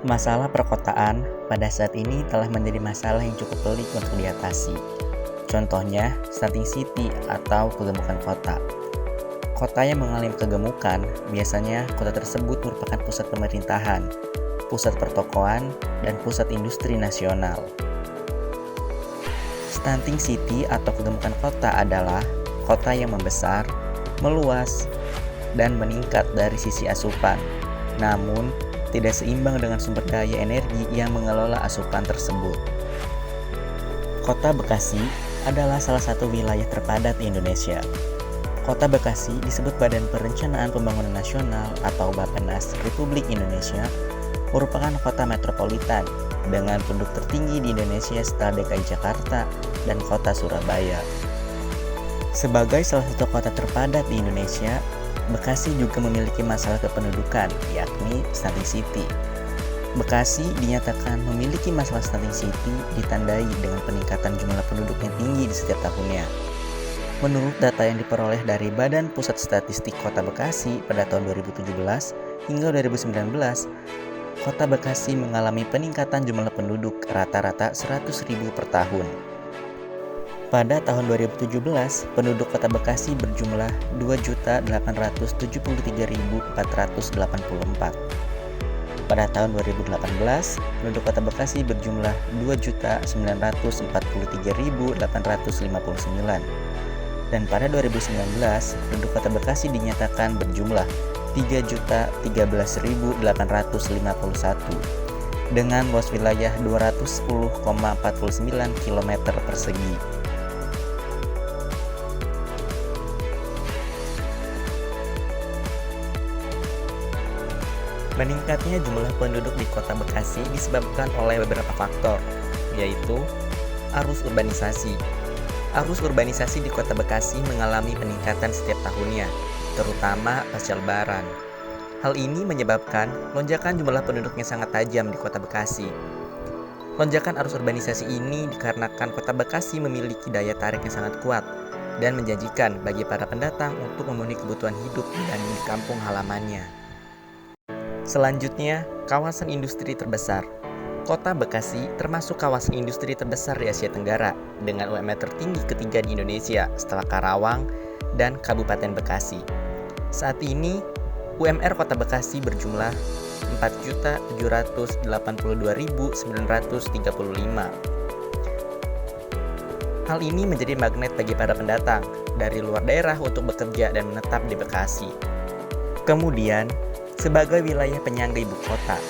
Masalah perkotaan pada saat ini telah menjadi masalah yang cukup pelik untuk diatasi. Contohnya, stunting city atau kegemukan kota. Kota yang mengalami kegemukan, biasanya kota tersebut merupakan pusat pemerintahan, pusat pertokoan, dan pusat industri nasional. Stunting city atau kegemukan kota adalah kota yang membesar, meluas, dan meningkat dari sisi asupan, namun tidak seimbang dengan sumber daya energi yang mengelola asupan tersebut. Kota Bekasi adalah salah satu wilayah terpadat di Indonesia. Kota Bekasi disebut Badan Perencanaan Pembangunan Nasional atau Bappenas Republik Indonesia, merupakan kota metropolitan dengan penduduk tertinggi di Indonesia setelah DKI Jakarta dan kota Surabaya. Sebagai salah satu kota terpadat di Indonesia, Bekasi juga memiliki masalah kependudukan, yakni stunting city. Bekasi dinyatakan memiliki masalah stunting city ditandai dengan peningkatan jumlah penduduk yang tinggi di setiap tahunnya. Menurut data yang diperoleh dari Badan Pusat Statistik Kota Bekasi pada tahun 2017 hingga 2019, Kota Bekasi mengalami peningkatan jumlah penduduk rata-rata 100.000 per tahun. Pada tahun 2017, penduduk Kota Bekasi berjumlah 2.873.484. Pada tahun 2018, penduduk Kota Bekasi berjumlah 2.943.859. Dan pada 2019, penduduk Kota Bekasi dinyatakan berjumlah 3.013.851 dengan luas wilayah 210,49 km persegi. Meningkatnya jumlah penduduk di Kota Bekasi disebabkan oleh beberapa faktor, yaitu arus urbanisasi. Arus urbanisasi di Kota Bekasi mengalami peningkatan setiap tahunnya, terutama pasca Lebaran. Hal ini menyebabkan lonjakan jumlah penduduk yang sangat tajam di Kota Bekasi. Lonjakan arus urbanisasi ini dikarenakan Kota Bekasi memiliki daya tarik yang sangat kuat dan menjanjikan bagi para pendatang untuk memenuhi kebutuhan hidup dan di kampung halamannya. Selanjutnya, kawasan industri terbesar. Kota Bekasi termasuk kawasan industri terbesar di Asia Tenggara dengan UMR tertinggi ketiga di Indonesia setelah Karawang dan Kabupaten Bekasi. Saat ini, UMR Kota Bekasi berjumlah 4.782.935. Hal ini menjadi magnet bagi para pendatang dari luar daerah untuk bekerja dan menetap di Bekasi. Kemudian, sebagai wilayah penyangga ibu kota,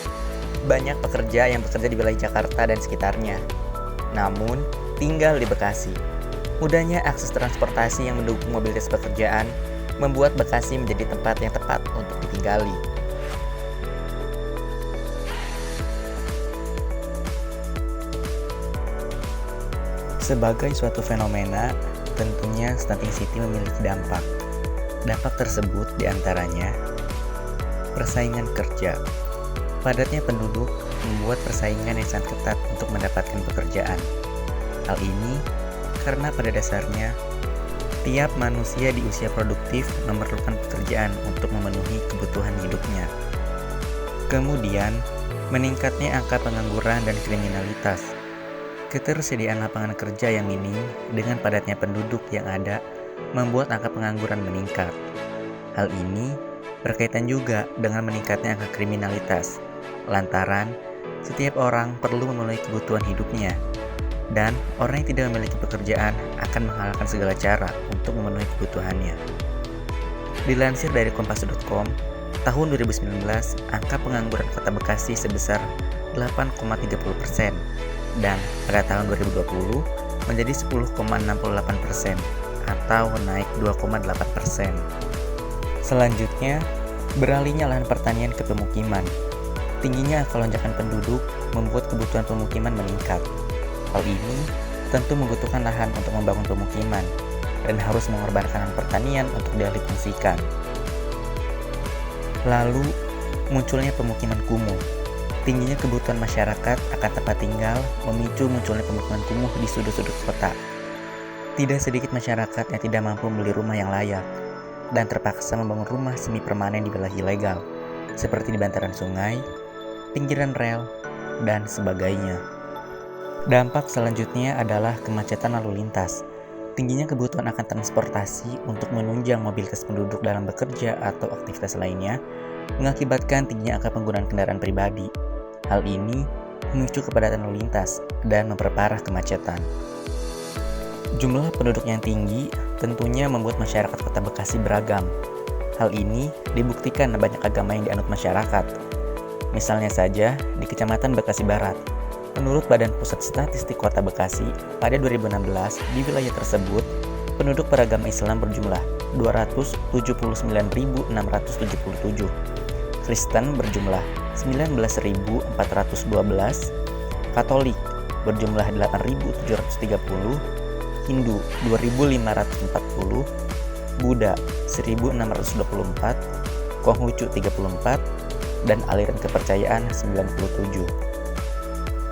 banyak pekerja yang bekerja di wilayah Jakarta dan sekitarnya, namun tinggal di Bekasi. Mudahnya akses transportasi yang mendukung mobilitas pekerjaan membuat Bekasi menjadi tempat yang tepat untuk ditinggali. Sebagai suatu fenomena, tentunya stunting city memiliki dampak. Dampak tersebut diantaranya persaingan kerja. Padatnya penduduk membuat persaingan yang sangat ketat untuk mendapatkan pekerjaan. Hal ini karena pada dasarnya tiap manusia di usia produktif memerlukan pekerjaan untuk memenuhi kebutuhan hidupnya. Kemudian, meningkatnya angka pengangguran dan kriminalitas. Ketersediaan lapangan kerja yang minim dengan padatnya penduduk yang ada membuat angka pengangguran meningkat. Hal ini berkaitan juga dengan meningkatnya angka kriminalitas, lantaran setiap orang perlu memenuhi kebutuhan hidupnya, dan orang yang tidak memiliki pekerjaan akan menghalalkan segala cara untuk memenuhi kebutuhannya. Dilansir dari kompas.com, tahun 2019, angka pengangguran Kota Bekasi sebesar 8,30%, dan pada tahun 2020 menjadi 10,68% atau naik 2,8%. Selanjutnya, beralihnya lahan pertanian ke pemukiman. Tingginya angka lonjakan penduduk membuat kebutuhan pemukiman meningkat. Hal ini tentu membutuhkan lahan untuk membangun pemukiman dan harus mengorbankan lahan pertanian untuk dialihfungsikan. Lalu, munculnya pemukiman kumuh. Tingginya kebutuhan masyarakat akan tempat tinggal memicu munculnya pemukiman kumuh di sudut-sudut kota. Tidak sedikit masyarakat yang tidak mampu membeli rumah yang layak dan terpaksa membangun rumah semi permanen di wilayah ilegal, seperti di bantaran sungai, pinggiran rel, dan sebagainya. Dampak selanjutnya adalah kemacetan lalu lintas. Tingginya kebutuhan akan transportasi untuk menunjang mobilitas penduduk dalam bekerja atau aktivitas lainnya mengakibatkan tingginya angka penggunaan kendaraan pribadi. Hal ini memicu kepadatan lalu lintas dan memperparah kemacetan. Jumlah penduduk yang tinggi tentunya membuat masyarakat Kota Bekasi beragam. Hal ini dibuktikan banyak agama yang dianut masyarakat. Misalnya saja di Kecamatan Bekasi Barat. Menurut Badan Pusat Statistik Kota Bekasi, pada 2016 di wilayah tersebut penduduk beragama Islam berjumlah 279.677, Kristen berjumlah 19.412, Katolik berjumlah 8.730, Hindu 2.540, Buddha 1.624, Konghucu 34, dan aliran kepercayaan 97.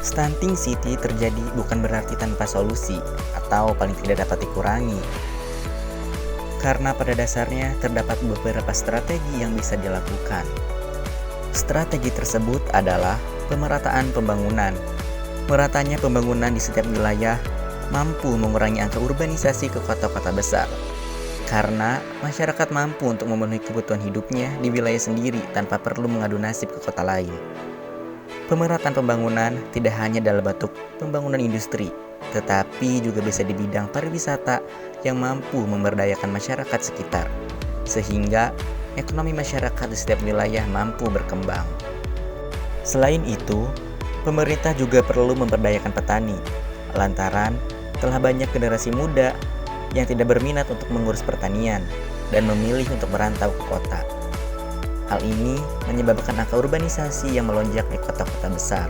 Stunting city terjadi bukan berarti tanpa solusi atau paling tidak dapat dikurangi. Karena pada dasarnya terdapat beberapa strategi yang bisa dilakukan. Strategi tersebut adalah pemerataan pembangunan. Meratanya pembangunan di setiap wilayah mampu mengurangi angka urbanisasi ke kota-kota besar. Karena masyarakat mampu untuk memenuhi kebutuhan hidupnya di wilayah sendiri tanpa perlu mengadu nasib ke kota lain. Pemerataan pembangunan tidak hanya dalam bentuk pembangunan industri, tetapi juga bisa di bidang pariwisata yang mampu memberdayakan masyarakat sekitar, sehingga ekonomi masyarakat di setiap wilayah mampu berkembang. Selain itu, pemerintah juga perlu memberdayakan petani, lantaran telah banyak generasi muda yang tidak berminat untuk mengurus pertanian dan memilih untuk merantau ke kota. Hal ini menyebabkan angka urbanisasi yang melonjak di kota-kota besar.